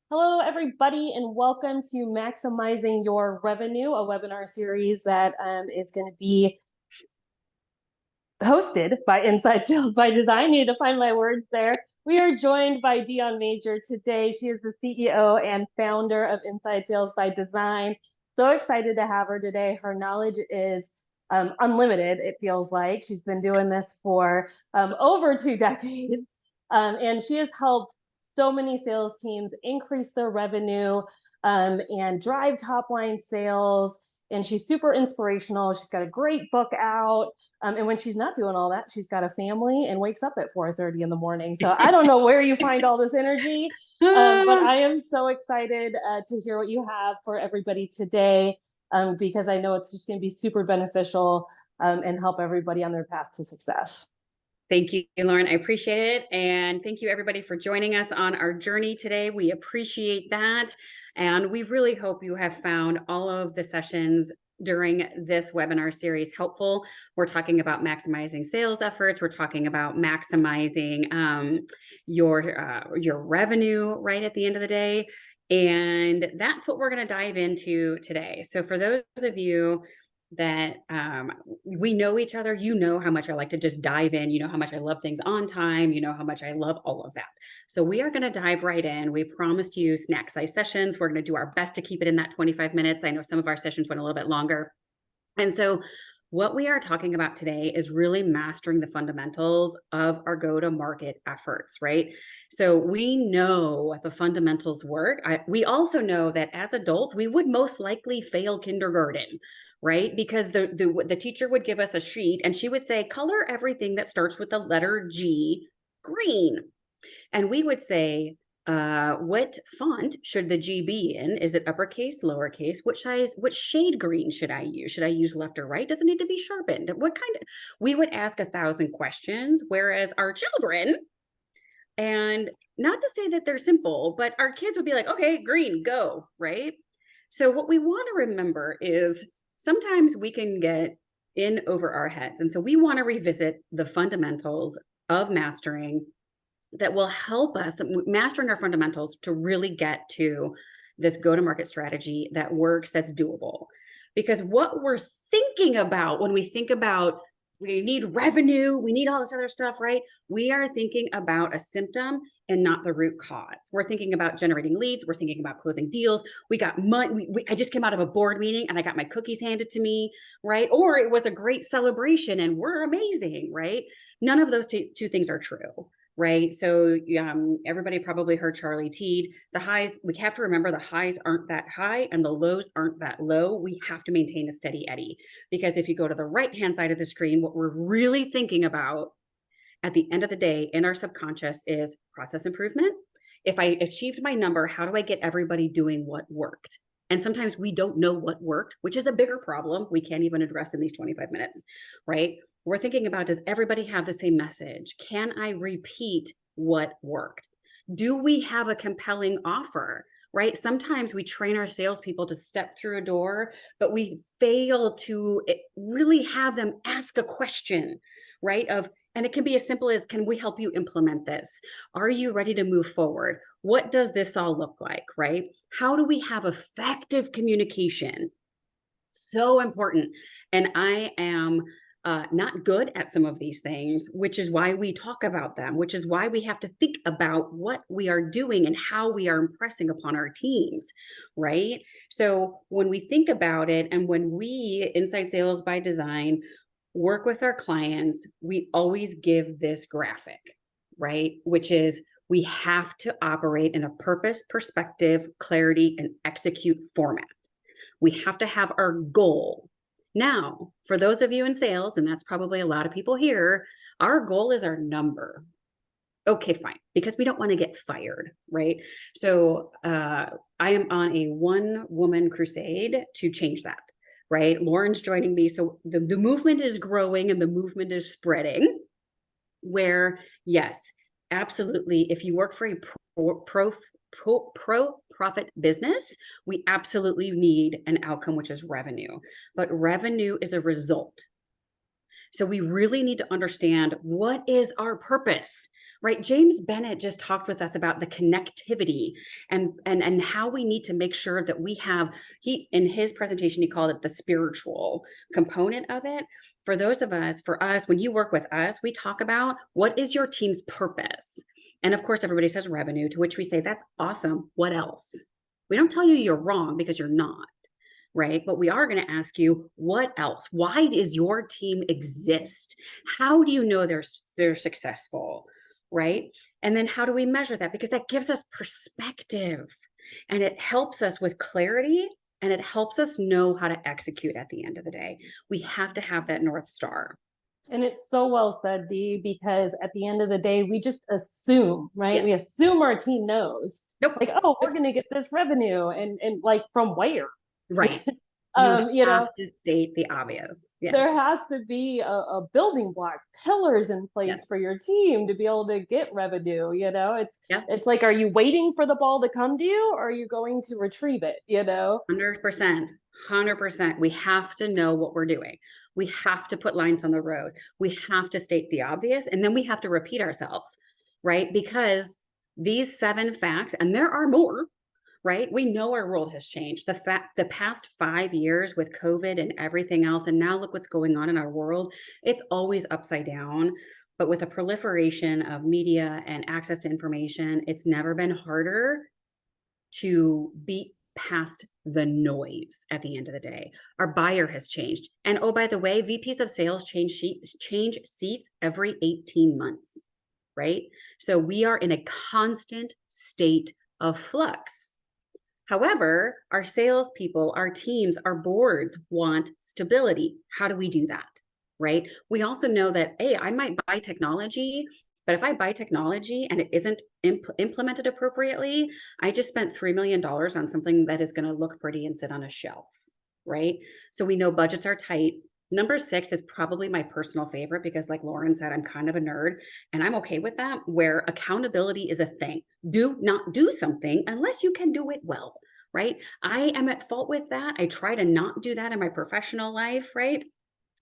Hello, everybody, and welcome to Maximizing Your Revenue, a webinar series that is going to be hosted by Inside Sales by Design. Need to find my words there. We are joined by Dion Major today. She is the CEO and founder of Inside Sales by Design. So excited to have her today. Her knowledge is unlimited, it feels like. She's been doing this for over 2 decades, and she has helped so many sales teams increase their revenue and drive top line sales. And she's super inspirational. She's got a great book out. And when she's not doing all that, she's got a family and wakes up at 4:30 in the morning. So I don't know where you find all this energy, but I am so excited to hear what you have for everybody today, because I know it's just going to be super beneficial and help everybody on their path to success. Thank you, Lauren. I appreciate it. And thank you, everybody, for joining us on our journey today. We appreciate that. And we really hope you have found all of the sessions during this webinar series helpful. We're talking about maximizing sales efforts. We're talking about maximizing your revenue right at the end of the day. And that's what we're going to dive into today. So for those of you that we know each other, you know how much I like to just dive in, you know how much I love things on time, you know how much I love all of that. So we are going to dive right in. We promised you snack size sessions. We're going to do our best to keep it in that 25 minutes. I know some of our sessions went a little bit longer. And so what we are talking about today is really mastering the fundamentals of our go-to-market efforts, right? So we know the fundamentals work. We also know that as adults, we would most likely fail kindergarten, right? Because the teacher would give us a sheet and she would say, color everything that starts with the letter G green. And we would say, what font should the G be in? Is it uppercase, lowercase? What shade green should I use? Should I use left or right? Does it need to be sharpened? We would ask 1,000 questions, whereas our children, and not to say that they're simple, but our kids would be like, okay, green, go, right? So what we want to remember is sometimes we can get in over our heads. And so we want to revisit the fundamentals of mastering that will help us mastering our fundamentals to really get to this go-to-market strategy that works, that's doable. Because what we're thinking about when we think about we need revenue, we need all this other stuff, right? We are thinking about a symptom and not the root cause. We're thinking about generating leads. We're thinking about closing deals. We got money. I just came out of a board meeting and I got my cookies handed to me, right? Or it was a great celebration and we're amazing, right? None of those two things are true, right? So everybody probably heard Charlie Teed. The highs, we have to remember the highs aren't that high and the lows aren't that low. We have to maintain a steady eddy, because if you go to the right-hand side of the screen, what we're really thinking about at the end of the day in our subconscious is process improvement. If I achieved my number, how do I get everybody doing what worked? And sometimes we don't know what worked, which is a bigger problem we can't even address in these 25 minutes, right? We're thinking about, does everybody have the same message? Can I repeat what worked? Do we have a compelling offer, right? Sometimes we train our salespeople to step through a door, but we fail to really have them ask a question, right? And it can be as simple as, can we help you implement this? Are you ready to move forward? What does this all look like, right? How do we have effective communication? So important. And I am not good at some of these things, which is why we talk about them, which is why we have to think about what we are doing and how we are impressing upon our teams, right? So when we think about it, and when we, Inside Sales by Design, work with our clients, we always give this graphic, right? Which is, we have to operate in a purpose, perspective, clarity, and execute format. We have to have our goal. Now, for those of you in sales, and that's probably a lot of people here, our goal is our number. Okay, fine, because we don't want to get fired, right? So I am on a one-woman crusade to change that, right? Lauren's joining me. So the movement is growing and the movement is spreading, where, yes, absolutely, if you work for a pro-profit business, we absolutely need an outcome, which is revenue. But revenue is a result. So we really need to understand, what is our purpose, right? James Bennett just talked with us about the connectivity and how we need to make sure that we have, he, in his presentation, he called it the spiritual component of it. For those of us, for us, when you work with us, we talk about what is your team's purpose? And of course, everybody says revenue, to which we say, that's awesome. What else? We don't tell you you're wrong because you're not, right? But we are going to ask you, what else? Why does your team exist? How do you know they're successful, right? And then how do we measure that? Because that gives us perspective and it helps us with clarity and it helps us know how to execute at the end of the day. We have to have that North Star. And it's so well said, Dee, because at the end of the day, we just assume, right? Yes. We assume our team knows. Nope. Like, oh, we're going to get this revenue, and like from where? Right. You know, to state the obvious. Yes. there has to be a building block, pillars in place Yes. for your team to be able to get revenue. You know, Yeah. it's like, are you waiting for the ball to come to you, or are you going to retrieve it? You know, 100%. 100%. We have to know what we're doing. We have to put lines on the road. We have to state the obvious, and then we have to repeat ourselves, right? Because these 7 facts, and there are more, right? We know our world has changed. The past 5 years with COVID and everything else, and now look what's going on in our world. It's always upside down. But with the proliferation of media and access to information, it's never been harder to beat past the noise at the end of the day. Our buyer has changed. And oh, by the way, VPs of sales change seats every 18 months, right? So we are in a constant state of flux. However, our salespeople, our teams, our boards want stability. How do we do that? Right? We also know that, hey, I might buy technology, but if I buy technology and it isn't implemented appropriately, I just spent $3 million on something that is going to look pretty and sit on a shelf. Right? So we know budgets are tight. Number 6 is probably my personal favorite because, like Lauren said, I'm kind of a nerd and I'm okay with that, where accountability is a thing. Do not do something unless you can do it well, right? I am at fault with that. I try to not do that in my professional life, right?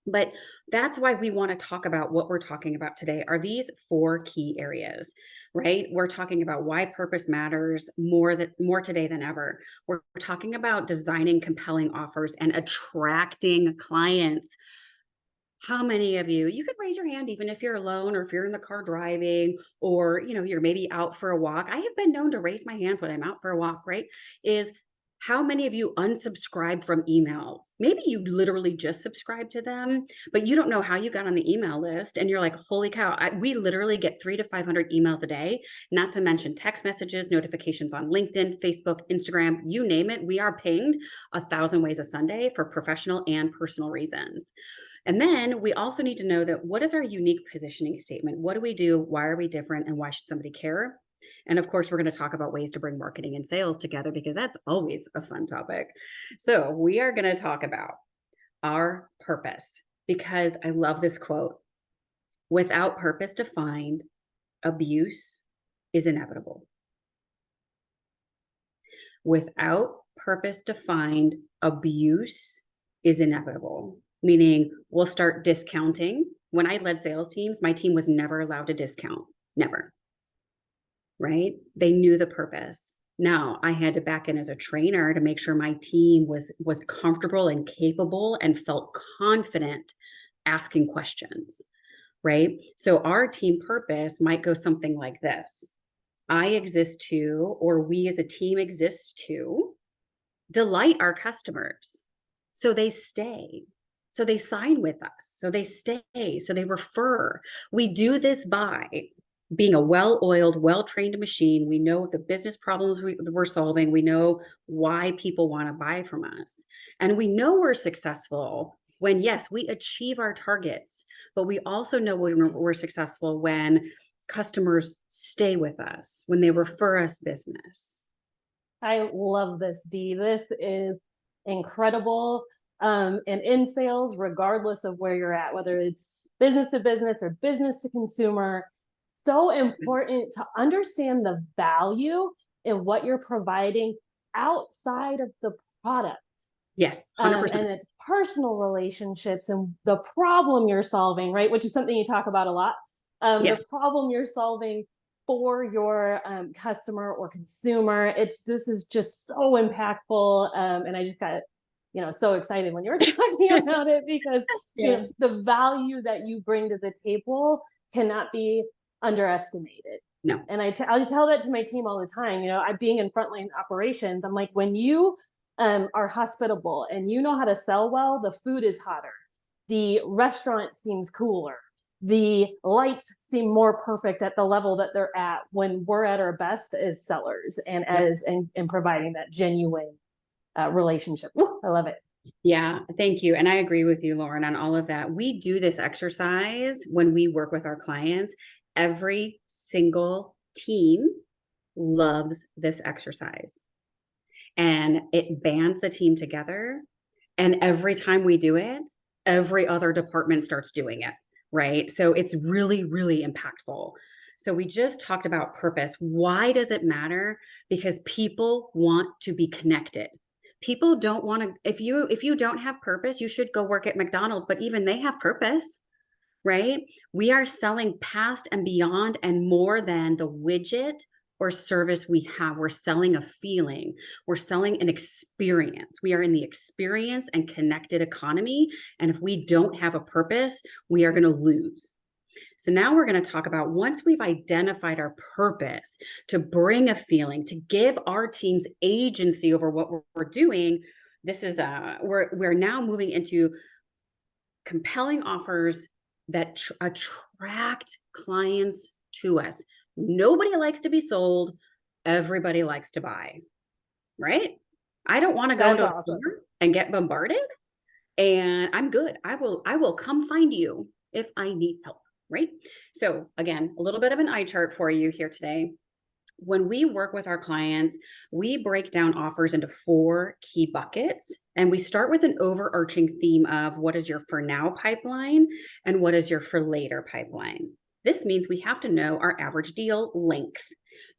But that's why we want to talk about what we're talking about today are these 4 key areas, right? We're talking about why purpose matters more today than ever. We're talking about designing compelling offers and attracting clients. How many of you could raise your hand, even if you're alone or if you're in the car driving or, you're maybe out for a walk. I have been known to raise my hands when I'm out for a walk, right? Is how many of you unsubscribe from emails? Maybe you literally just subscribed to them, but you don't know how you got on the email list. And you're like, holy cow, we literally get 300 to 500 emails a day, not to mention text messages, notifications on LinkedIn, Facebook, Instagram, you name it. We are pinged 1,000 ways a Sunday for professional and personal reasons. And then we also need to know that what is our unique positioning statement? What do we do? Why are we different? And why should somebody care? And of course, we're going to talk about ways to bring marketing and sales together because that's always a fun topic. So we are going to talk about our purpose because I love this quote. Without purpose defined, abuse is inevitable. Without purpose defined, abuse is inevitable. Meaning we'll start discounting. When I led sales teams, my team was never allowed to discount. Never. Right? They knew the purpose. Now I had to back in as a trainer to make sure my team was comfortable and capable and felt confident asking questions. Right? So our team purpose might go something like this. I exist to, or we as a team exist to delight our customers. So they stay. So they sign with us. So they stay. So they refer. We do this by being a well-oiled, well-trained machine. We know the business problems we're solving. We know why people want to buy from us. And we know we're successful when, yes, we achieve our targets, but we also know when we're successful when customers stay with us, when they refer us business. I love this, Dee. This is incredible. And in sales, regardless of where you're at, whether it's business to business or business to consumer, so important to understand the value in what you're providing outside of the product. Yes, 100%. And it's personal relationships and the problem you're solving, right? Which is something you talk about a lot. Yes. the problem you're solving for your customer or consumer. This is just so impactful. And I just got, so excited when you were talking about it because, Yeah. the value that you bring to the table cannot be underestimated. No. And I tell that to my team all the time. I being in frontline operations, I'm like, when you are hospitable and you know how to sell well, the food is hotter, the restaurant seems cooler, the lights seem more perfect at the level that they're at when we're at our best as sellers and Yep. as and providing that genuine relationship. Ooh, I love it. Yeah, thank you. And I agree with you, Lauren, on all of that. We do this exercise when we work with our clients. Every single team loves this exercise, and it bands the team together. And every time we do it, every other department starts doing it, right? So it's really, really impactful. So we just talked about purpose. Why does it matter? Because people want to be connected. People don't want to, if you don't have purpose, you should go work at McDonald's, but even they have purpose, right? We are selling past and beyond and more than the widget or service we have. We're selling a feeling. We're selling an experience. We are in the experience and connected economy. And if we don't have a purpose, we are going to lose. So now we're going to talk about, once we've identified our purpose to bring a feeling, to give our teams agency over what we're doing. This is we're now moving into compelling offers that attract clients to us. Nobody likes to be sold. Everybody likes to buy, right? I don't want to go That's to a awesome. store and get bombarded, and I'm good. I will come find you if I need help, right? So again, a little bit of an eye chart for you here today. When we work with our clients, we break down offers into 4 key buckets. And we start with an overarching theme of what is your for now pipeline and what is your for later pipeline. This means we have to know our average deal length.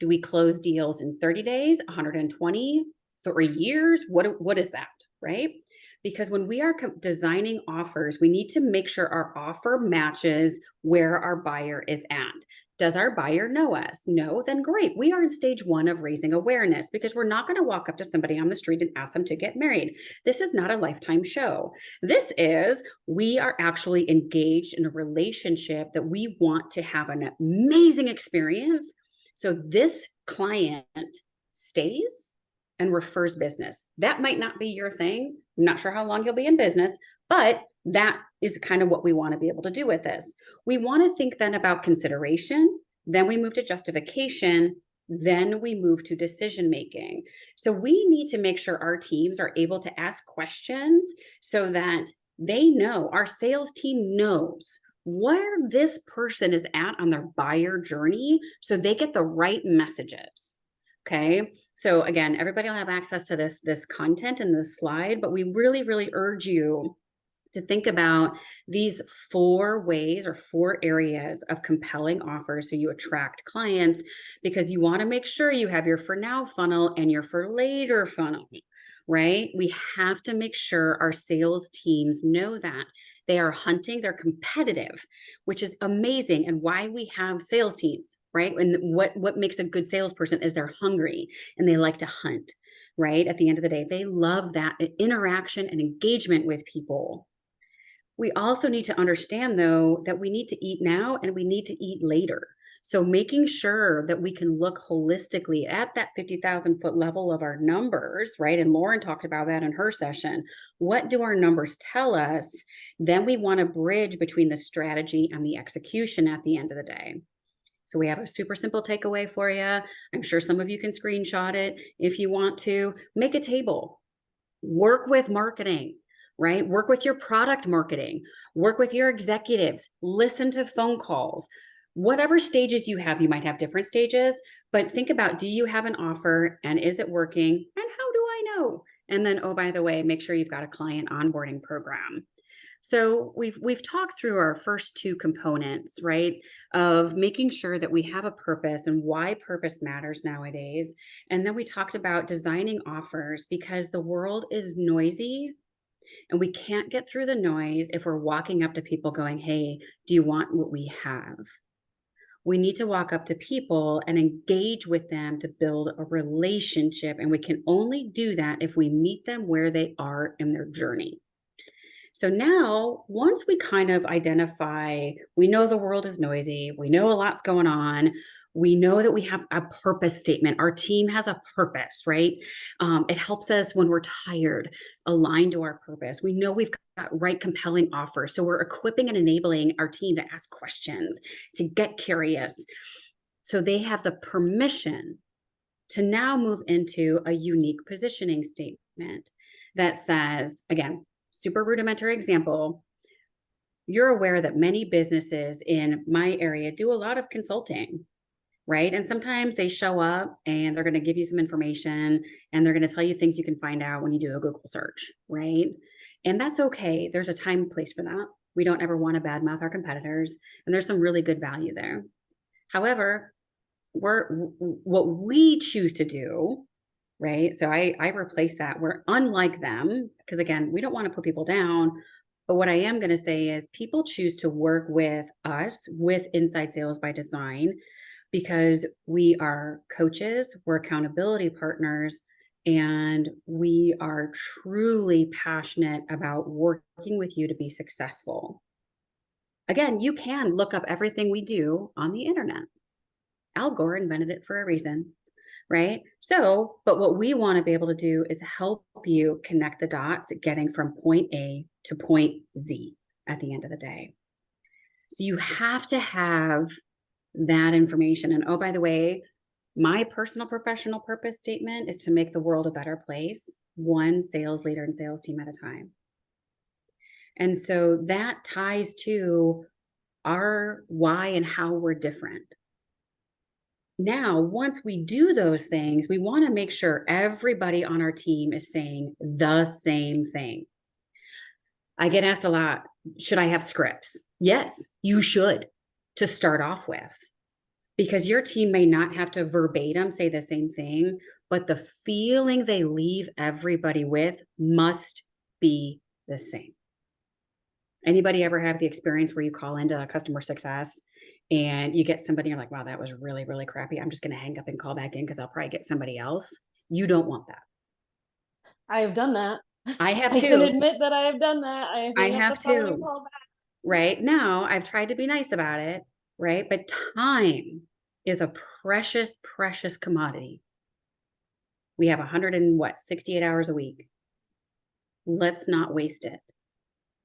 Do we close deals in 30 days, 120, 3 years? What is that, right? Because when we are designing offers, we need to make sure our offer matches where our buyer is at. Does our buyer know us? No, then great. We are in stage 1 of raising awareness, because we're not going to walk up to somebody on the street and ask them to get married. This is not a Lifetime show. This is, we are actually engaged in a relationship that we want to have an amazing experience. So this client stays and refers business. That might not be your thing. I'm not sure how long you'll be in business, but that is kind of what we want to be able to do with this. We want to think then about consideration, then we move to justification, then we move to decision making. So we need to make sure our teams are able to ask questions so that they know, our sales team knows where this person is at on their buyer journey, so they get the right messages. Okay. So again, everybody will have access to this content in this slide, but we really, really urge you to think about these 4 ways or 4 areas of compelling offers so you attract clients, because you want to make sure you have your for now funnel and your for later funnel, right? We have to make sure our sales teams know that. They are hunting, they're competitive, which is amazing, and why we have sales teams, right? And what makes a good salesperson is they're hungry and they like to hunt, right? At the end of the day, they love that interaction and engagement with people. We also need to understand, though, that we need to eat now and we need to eat later. So making sure that we can look holistically at that 50,000 foot level of our numbers, right? And Lauren talked about that in her session. What do our numbers tell us? Then we want to bridge between the strategy and the execution at the end of the day. So we have a super simple takeaway for you. I'm sure some of you can screenshot it if you want to. Make a table. Work with marketing, right? Work with your product marketing, work with your executives, listen to phone calls. Whatever stages you have, you might have different stages, but think about, do you have an offer and is it working? And how do I know? And then, oh, by the way, make sure you've got a client onboarding program. So we've talked through our first 2 components, right? Of making sure that we have a purpose and why purpose matters nowadays. And then we talked about designing offers, because the world is noisy and we can't get through the noise if we're walking up to people going, hey, do you want what we have? We need to walk up to people and engage with them to build a relationship. And we can only do that if we meet them where they are in their journey. So now, once we kind of identify, we know the world is noisy, we know a lot's going on, we know that we have a purpose statement. Our team has a purpose, right? It helps us when we're tired, align to our purpose. We know we've got right compelling offers. So we're equipping and enabling our team to ask questions, to get curious. So they have the permission to now move into a unique positioning statement that says, again, super rudimentary example, you're aware that many businesses in my area do a lot of consulting, right? And sometimes they show up and they're going to give you some information and they're going to tell you things you can find out when you do a Google search, right? And that's okay. There's a time and place for that. We don't ever want to badmouth our competitors, and there's some really good value there. However, what we choose to do, right? So I replace that. We're unlike them because, again, we don't want to put people down. But what I am going to say is people choose to work with us with Inside Sales by Design because we are coaches, we're accountability partners, and we are truly passionate about working with you to be successful. Again, you can look up everything we do on the internet. Al Gore invented it for a reason, right? So, but what we want to be able to do is help you connect the dots, getting from point A to point Z at the end of the day. So you have to have that information. And oh, by the way, my personal professional purpose statement is to make the world a better place, one sales leader and sales team at a time. And so that ties to our why and how we're different. Now, once we do those things, we want to make sure everybody on our team is saying the same thing. I get asked a lot, should I have scripts? Yes, you should, to start off with, because your team may not have to verbatim say the same thing, but the feeling they leave everybody with must be the same. Anybody ever have the experience where you call into customer success and you get somebody, you're like, wow, that was really, really crappy. I'm just going to hang up and call back in because I'll probably get somebody else. You don't want that. I have done that. I have I can too. admit that I have done that. I I hang up the have phone and too. call back. Right now, I've tried to be nice about it, right? But time is a precious, precious commodity. We have 68 hours a week. Let's not waste it.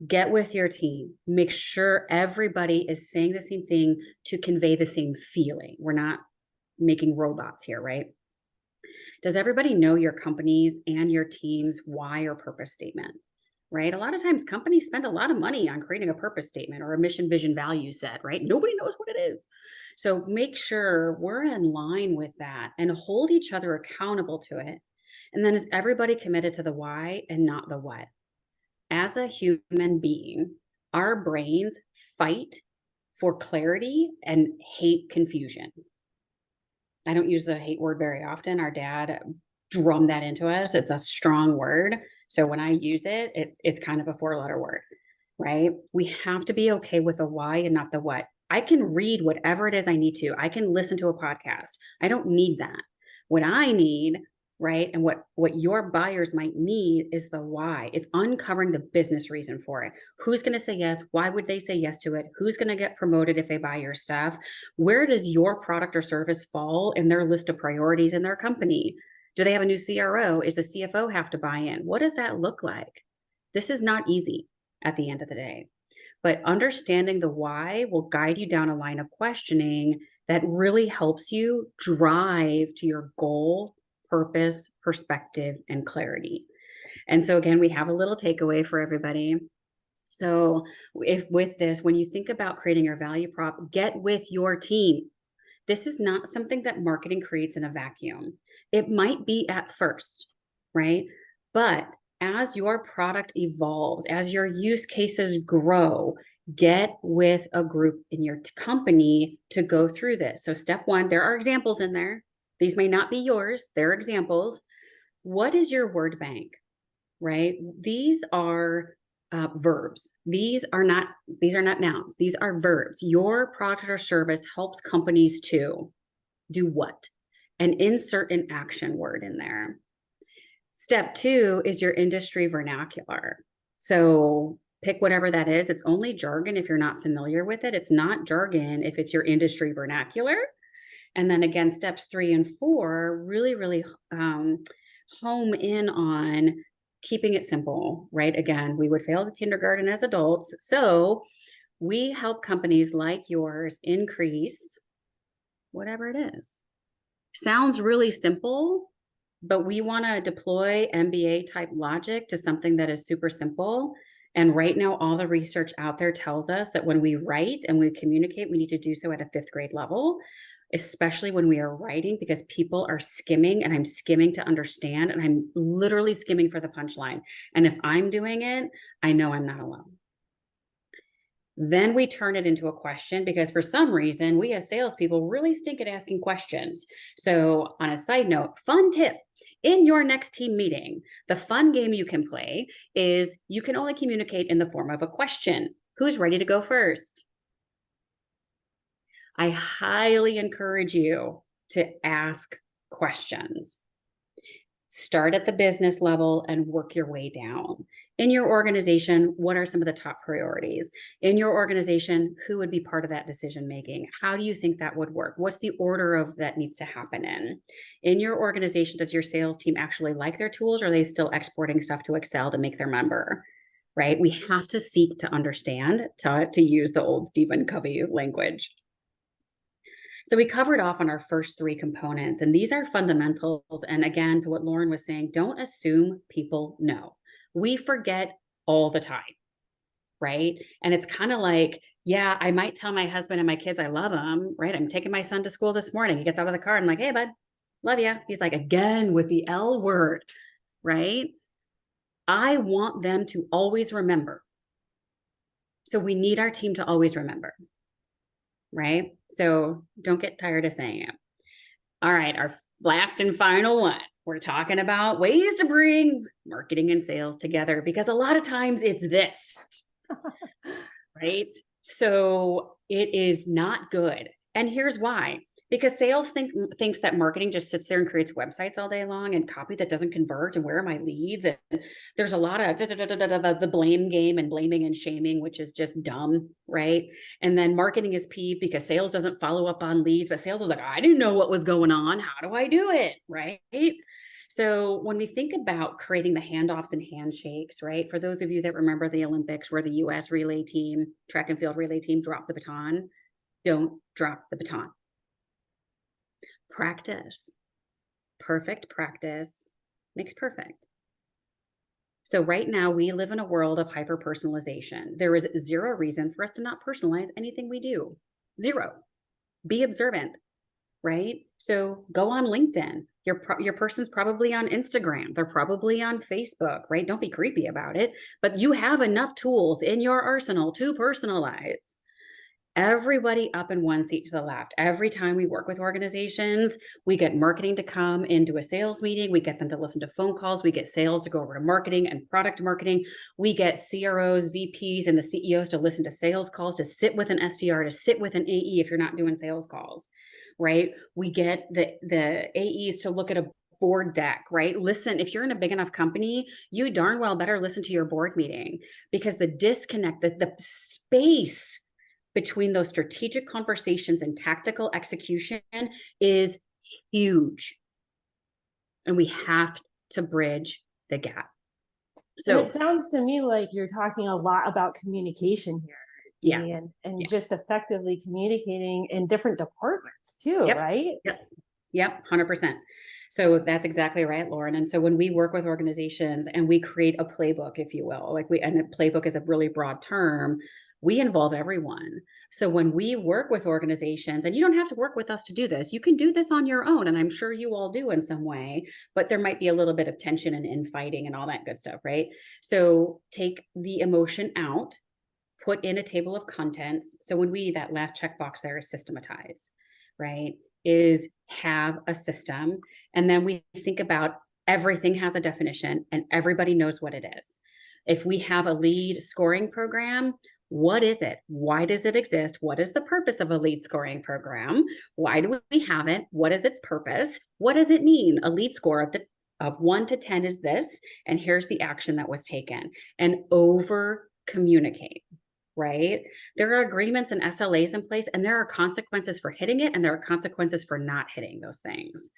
Get with your team. Make sure everybody is saying the same thing to convey the same feeling. We're not making robots here, right? Does everybody know your company's and your team's why or purpose statement? Right? A lot of times companies spend a lot of money on creating a purpose statement or a mission, vision, value set, right? Nobody knows what it is. So make sure we're in line with that and hold each other accountable to it. And then is everybody committed to the why and not the what? As a human being, our brains fight for clarity and hate confusion. I don't use the hate word very often. Our dad drummed that into us. It's a strong word. So when I use it, it's kind of a 4-letter word, right? We have to be okay with the why and not the what. I can read whatever it is I need to. I can listen to a podcast. I don't need that. What I need, right, and what your buyers might need is the why. Is uncovering the business reason for it. Who's going to say yes? Why would they say yes to it? Who's going to get promoted if they buy your stuff? Where does your product or service fall in their list of priorities in their company? Do they have a new CRO? Is the CFO have to buy in? What does that look like? This is not easy at the end of the day. But understanding the why will guide you down a line of questioning that really helps you drive to your goal, purpose, perspective, and clarity. And so again, we have a little takeaway for everybody. So if with this, when you think about creating your value prop, get with your team. This is not something that marketing creates in a vacuum. It might be at first, right? But as your product evolves, as your use cases grow, get with a group in your company to go through this. So step one, there are examples in there. These may not be yours. They're examples. What is your word bank, right? These are verbs. These are not nouns. These are verbs. Your product or service helps companies to do what? And insert an action word in there. Step 2 is your industry vernacular. So pick whatever that is. It's only jargon if you're not familiar with it. It's not jargon if it's your industry vernacular. And then again, steps 3 and 4 really home in on keeping it simple, right? Again, we would fail the kindergarten as adults. So we help companies like yours increase whatever it is. Sounds really simple, but we want to deploy MBA type logic to something that is super simple. And right now, all the research out there tells us that when we write and we communicate, we need to do so at a 5th grade level, especially when we are writing, because people are skimming, and I'm skimming to understand, and I'm literally skimming for the punchline. And if I'm doing it, I know I'm not alone. Then we turn it into a question, because for some reason, we as salespeople really stink at asking questions. So on a side note, fun tip, in your next team meeting, the fun game you can play is you can only communicate in the form of a question. Who's ready to go first? I highly encourage you to ask questions. Start at the business level and work your way down. In your organization, what are some of the top priorities? In your organization, who would be part of that decision making? How do you think that would work? What's the order of that needs to happen in? In your organization, does your sales team actually like their tools, or are they still exporting stuff to Excel to make their member? Right? We have to seek to understand, to use the old Stephen Covey language. So we covered off on our first 3 components, and these are fundamentals. And again, to what Lauren was saying, don't assume people know. We forget all the time, right? And it's kind of like, yeah, I might tell my husband and my kids I love them, right? I'm taking my son to school this morning. He gets out of the car. I'm like, hey, bud, love you. He's like, again, with the L word, right? I want them to always remember. So we need our team to always remember. Right? So don't get tired of saying it. All right, our last and final one. We're talking about ways to bring marketing and sales together, because a lot of times it's this, right? So it is not good. And here's why. Because sales thinks that marketing just sits there and creates websites all day long and copy that doesn't convert, and where are my leads? And there's a lot of the blame game and blaming and shaming, which is just dumb, right? And then marketing is peeved because sales doesn't follow up on leads, but sales is like, I didn't know what was going on. How do I do it, right? So when we think about creating the handoffs and handshakes, right? For those of you that remember the Olympics where the US relay team, track and field relay team dropped the baton, don't drop the baton. Practice. Perfect practice makes perfect. So right now we live in a world of hyper personalization. There is 0 reason for us to not personalize anything we do. 0. Be observant, right? So go on LinkedIn. Your person's probably on Instagram. They're probably on Facebook, right? Don't be creepy about it, but you have enough tools in your arsenal to personalize. Everybody up in one seat to the left. Every time we work with organizations, we get marketing to come into a sales meeting. We get them to listen to phone calls. We get sales to go over to marketing and product marketing. We get CROs, VPs, and the CEOs to listen to sales calls, to sit with an SDR, to sit with an AE if you're not doing sales calls, right? We get the AEs to look at a board deck, right? Listen, if you're in a big enough company, you darn well better listen to your board meeting, because the disconnect, the space between those strategic conversations and tactical execution is huge. And we have to bridge the gap. So and it sounds to me like you're talking a lot about communication here. Yeah. And just effectively communicating in different departments too, Yep. right? Yes. Yep. 100%. So that's exactly right, Lauren. And so when we work with organizations and we create a playbook, if you will, and a playbook is a really broad term, we involve everyone. So when we work with organizations, and you don't have to work with us to do this, you can do this on your own. And I'm sure you all do in some way, but there might be a little bit of tension and infighting and all that good stuff, right? So take the emotion out, put in a table of contents. So when that last checkbox there is systematize, right? Is have a system. And then we think about everything has a definition and everybody knows what it is. If we have a lead scoring program, what is it? Why does it exist? What is the purpose of a lead scoring program? Why do we have it? What is its purpose? What does it mean? A lead score of 1 to 10 is this, and here's the action that was taken. And over communicate, right? There are agreements and SLAs in place, and there are consequences for hitting it, and there are consequences for not hitting those things,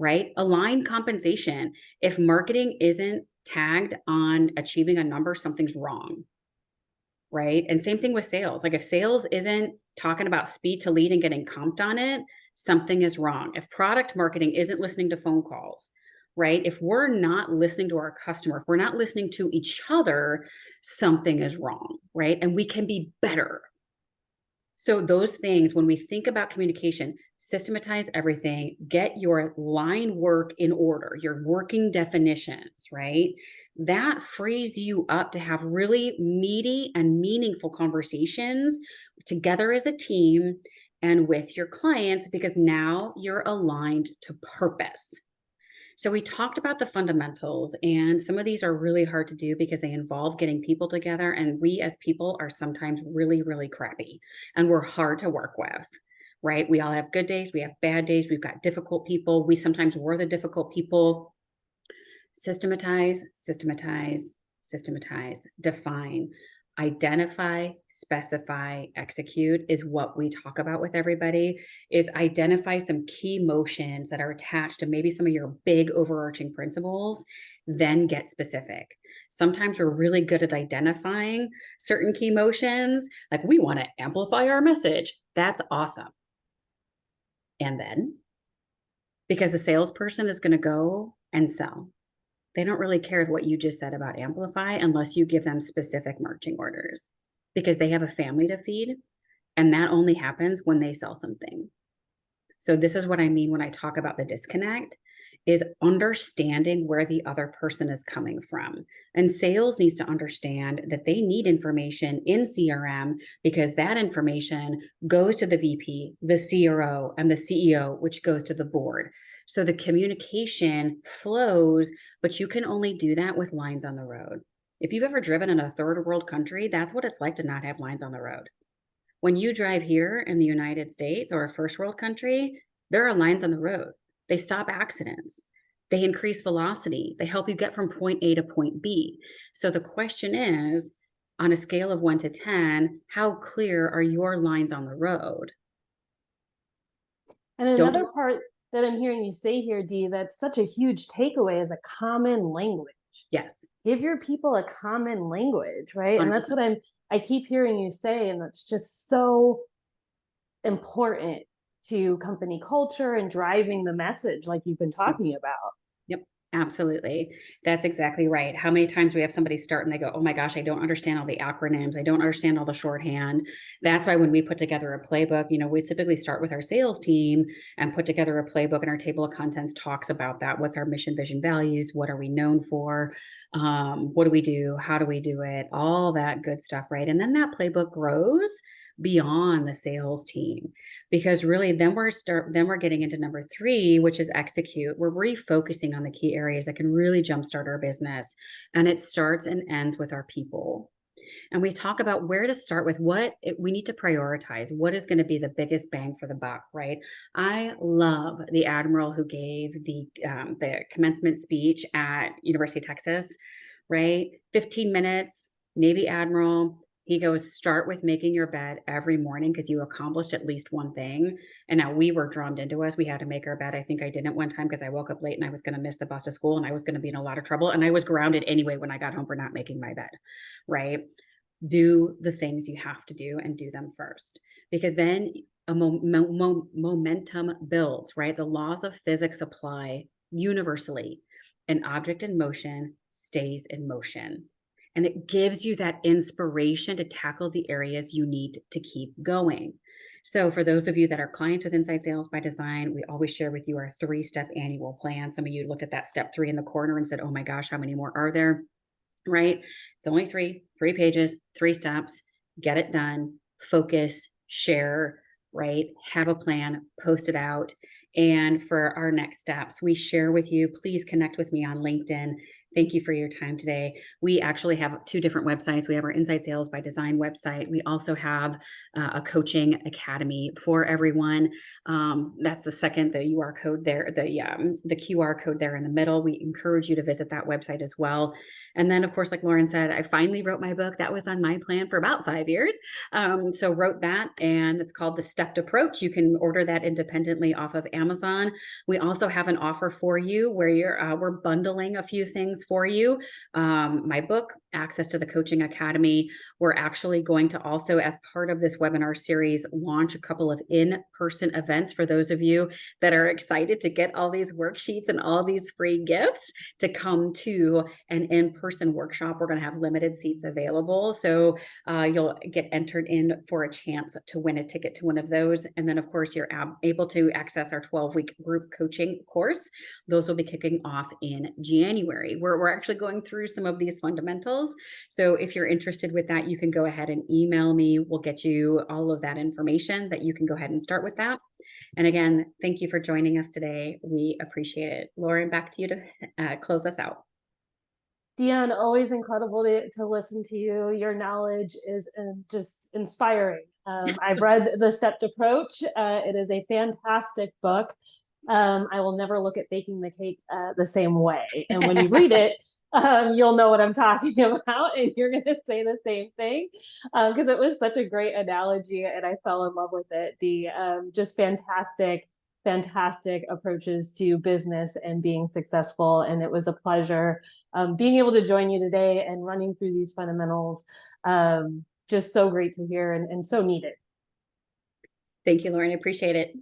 right? Align compensation. If marketing isn't tagged on achieving a number, something's wrong, right? And same thing with sales. Like if sales isn't talking about speed to lead and getting comped on it, something is wrong. If product marketing isn't listening to phone calls, right? If we're not listening to our customer, if we're not listening to each other, something is wrong, right? And we can be better. So those things, when we think about communication, systematize everything, get your line work in order, your working definitions, right? That frees you up to have really meaty and meaningful conversations together as a team and with your clients, because now you're aligned to purpose. So we talked about the fundamentals, and some of these are really hard to do because they involve getting people together. And we as people are sometimes really, really crappy and we're hard to work with, right? We all have good days, we have bad days, we've got difficult people. We sometimes were the difficult people. Systematize, systematize, systematize, define, identify, specify, execute is what we talk about with everybody. Is identify some key motions that are attached to maybe some of your big overarching principles, then get specific. Sometimes we're really good at identifying certain key motions, like we want to amplify our message. That's awesome. And then, because the salesperson is going to go and sell, they don't really care what you just said about amplify unless you give them specific marching orders, because they have a family to feed, and that only happens when they sell something. So this is what I mean when I talk about the disconnect, is understanding where the other person is coming from. And sales needs to understand that they need information in CRM, because that information goes to the VP, the CRO, and the CEO, which goes to the board. So the communication flows, but you can only do that with lines on the road. If you've ever driven in a third world country, that's what it's like to not have lines on the road. When you drive here in the United States or a first world country, there are lines on the road. They stop accidents. They increase velocity. They help you get from point A to point B. So the question is, on a scale of 1 to 10, how clear are your lines on the road? And another part that I'm hearing you say here, Dee, that's such a huge takeaway, is a common language. Yes. Give your people a common language, right? 100%. And that's what I keep hearing you say, and that's just so important to company culture and driving the message like you've been talking about. Yep, absolutely. That's exactly right. How many times we have somebody start and they go, oh my gosh, I don't understand all the acronyms. I don't understand all the shorthand. That's why when we put together a playbook, we typically start with our sales team and put together a playbook, and our table of contents talks about that. What's our mission, vision, values? What are we known for? What do we do? How do we do it? All that good stuff, right? And then that playbook grows beyond the sales team, because really then we're getting into number 3, which is execute. We're refocusing on the key areas that can really jumpstart our business, and it starts and ends with our people. And we talk about where to start with, we need to prioritize, what is going to be the biggest bang for the buck, right? I love the admiral who gave the commencement speech at University of Texas, right? 15 minutes, Navy admiral. He goes, start with making your bed every morning because you accomplished at least one thing. And now we were drummed into us. We had to make our bed. I think I didn't one time because I woke up late and I was going to miss the bus to school and I was going to be in a lot of trouble. And I was grounded anyway when I got home for not making my bed, right? Do the things you have to do and do them first, because then a momentum builds, right? The laws of physics apply universally. An object in motion stays in motion. And it gives you that inspiration to tackle the areas you need to keep going. So for those of you that are clients with Inside Sales by Design, we always share with you our 3-step annual plan. Some of you looked at that step 3 in the corner and said, oh my gosh, how many more are there? Right? It's only 3 pages, 3 steps, get it done, focus, share, right? Have a plan, post it out. And for our next steps, we share with you, please connect with me on LinkedIn, Thank you for your time today. We actually have two different websites. We have our Inside Sales by Design website. We also have a coaching academy for everyone. That's the UR code there, the QR code there in the middle. We encourage you to visit that website as well. And then, of course, like Lauren said, I finally wrote my book. That was on my plan for about 5 years. So wrote that, and it's called The Stepped Approach. You can order that independently off of Amazon. We also have an offer for you where we're bundling a few things for you. My book, access to the Coaching Academy. We're actually going to also, as part of this webinar series, launch a couple of in-person events for those of you that are excited to get all these worksheets and all these free gifts to come to an in-person workshop. We're going to have limited seats available. So you'll get entered in for a chance to win a ticket to one of those. And then, of course, you're able to access our 12-week group coaching course. Those will be kicking off in January. We're actually going through some of these fundamentals. So if you're interested with that, you can go ahead and email me. We'll get you all of that information that you can go ahead and start with that. And again, thank you for joining us today. We appreciate it. Lauren, back to you to close us out. Dion, always incredible to listen to you. Your knowledge is just inspiring. I've read The Stepped Approach. It is a fantastic book. I will never look at baking the cake the same way. And when you read it, you'll know what I'm talking about, and you're going to say the same thing because it was such a great analogy, and I fell in love with it. Just fantastic approaches to business and being successful. And it was a pleasure being able to join you today and running through these fundamentals. Just so great to hear and so needed. Thank you, Lauren. I appreciate it.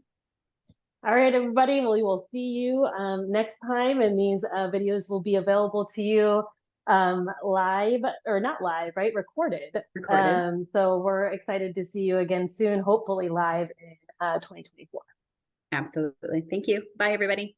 All right, everybody. Well, we will see you next time, and these videos will be available to you live, or not live, right? Recorded. So we're excited to see you again soon, hopefully live in 2024. Absolutely. Thank you. Bye, everybody.